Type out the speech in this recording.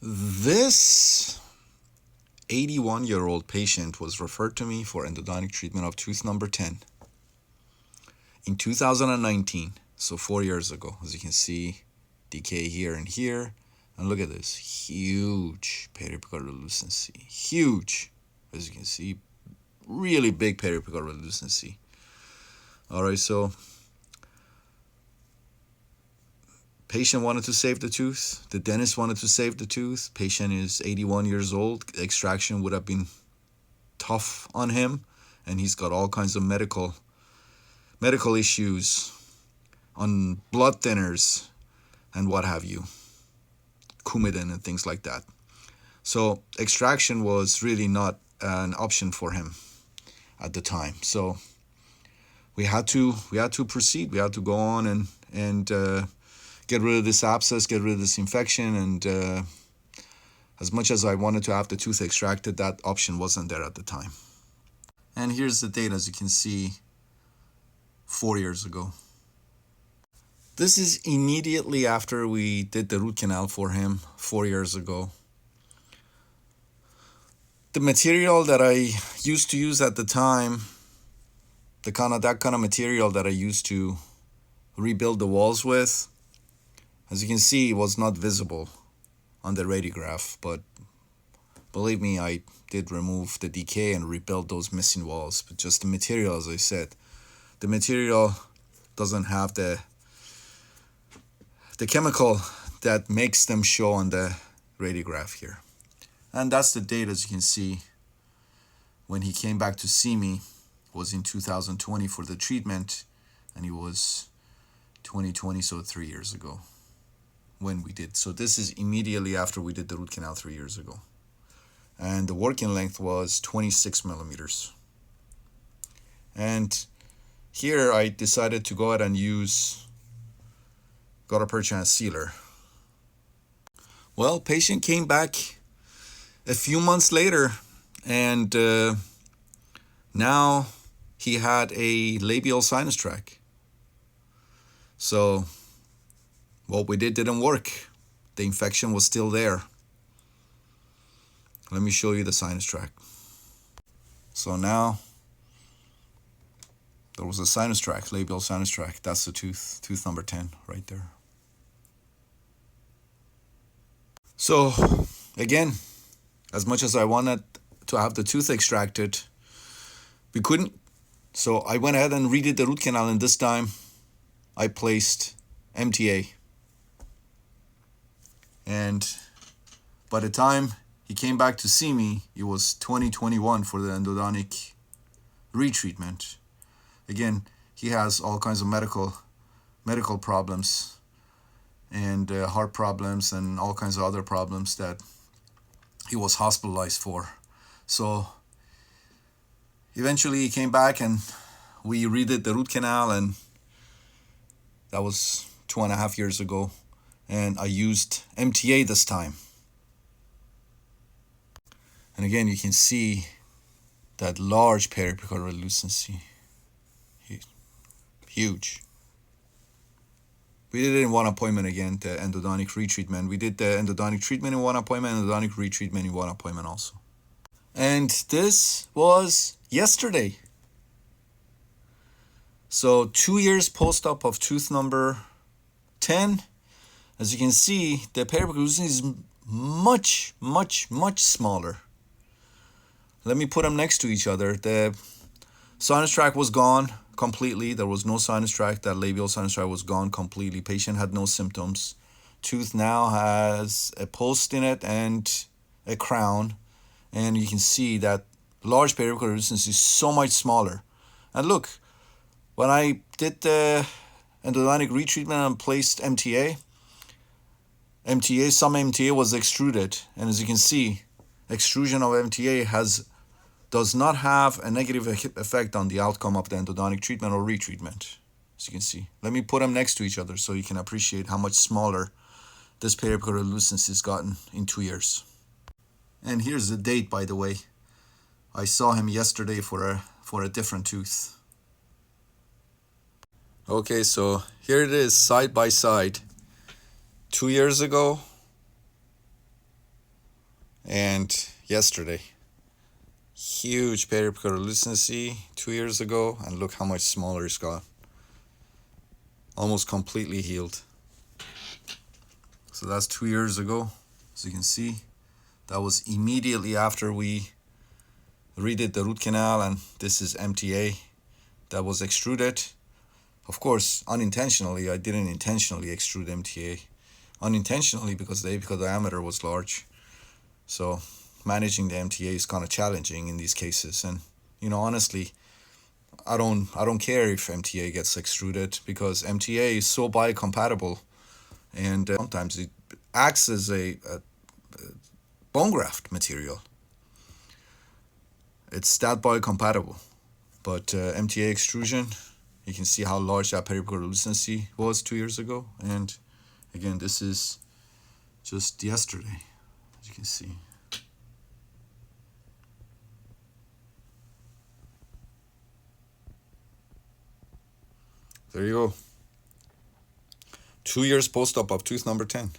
This 81-year-old patient was referred to me for endodontic treatment of tooth number 10 in 2019, so 4 years ago. As you can see, decay here and here. And look at this, huge periapical relucency. Huge, as you can see, really big periapical relucency. All right, so patient wanted to save the tooth. The dentist wanted to save the tooth. Patient is 81 years old. Extraction would have been tough on him, and he's got all kinds of medical issues on blood thinners and what have you, Coumadin and things like that. So extraction was really not an option for him at the time. So we had to proceed. We had to go on and get rid of this abscess, get rid of this infection, and as much as I wanted to have the tooth extracted, that option wasn't there at the time. And here's the date, as you can see, 4 years ago. This is immediately after we did the root canal for him 4 years ago. The material that I used to use at the time, that kind of material that I used to rebuild the walls with, as you can see, it was not visible on the radiograph, but believe me, I did remove the decay and rebuild those missing walls. But just the material, as I said, the material doesn't have the chemical that makes them show on the radiograph here. And that's the date, as you can see, when he came back to see me. Was in 2020 for the treatment, and it was 2020, so 3 years ago when we did. So this is immediately after we did the root canal 3 years ago. And the working length was 26 millimeters. And here I decided to go ahead and use gutta percha sealer. Well, patient came back a few months later, and now he had a labial sinus tract. So what we did didn't work. The infection was still there. Let me show you the sinus tract. So now there was a sinus tract, labial sinus tract. That's the tooth number 10 right there. So again, as much as I wanted to have the tooth extracted, we couldn't. So I went ahead and redid the root canal, and this time I placed MTA. And by the time he came back to see me, it was 2021 for the endodontic retreatment. Again, he has all kinds of medical problems and heart problems and all kinds of other problems that he was hospitalized for. So eventually he came back and we redid the root canal, and that was 2.5 years ago. And I used MTA this time. And again, you can see that large periapical relucency. Huge. We did it in one appointment again, the endodontic retreatment. We did the endodontic treatment in one appointment, endodontic retreatment in one appointment also. And this was yesterday. So 2 years post-op of tooth number 10. As you can see, the periapical relucency is much, much, much smaller. Let me put them next to each other. The sinus tract was gone completely. There was no sinus tract. That labial sinus tract was gone completely. Patient had no symptoms. Tooth now has a post in it and a crown. And you can see that large periapical relucency is so much smaller. And look, when I did the endodontic retreatment and placed MTA, some MTA was extruded. And as you can see, extrusion of MTA does not have a negative effect on the outcome of the endodontic treatment or retreatment, as you can see. Let me put them next to each other so you can appreciate how much smaller this periapical relucency has gotten in 2 years. And here's the date, by the way. I saw him yesterday for a different tooth. Okay, so here it is, side by side. 2 years ago And yesterday, huge periapical lucency 2 years ago, and look how much smaller it's got. Almost completely healed. So that's 2 years ago. As you can see, that was immediately after we redid the root canal, and this is MTA that was extruded. Of course, unintentionally, I didn't intentionally extrude MTA. Unintentionally because the apical diameter was large. So managing the MTA is kind of challenging in these cases. And honestly, I don't care if MTA gets extruded, because MTA is so biocompatible, and sometimes it acts as a bone graft material. It's that biocompatible. But MTA extrusion, you can see how large that periapical lucency was 2 years ago. And again, this is just yesterday, as you can see. There you go. 2 years post-op of tooth number 10.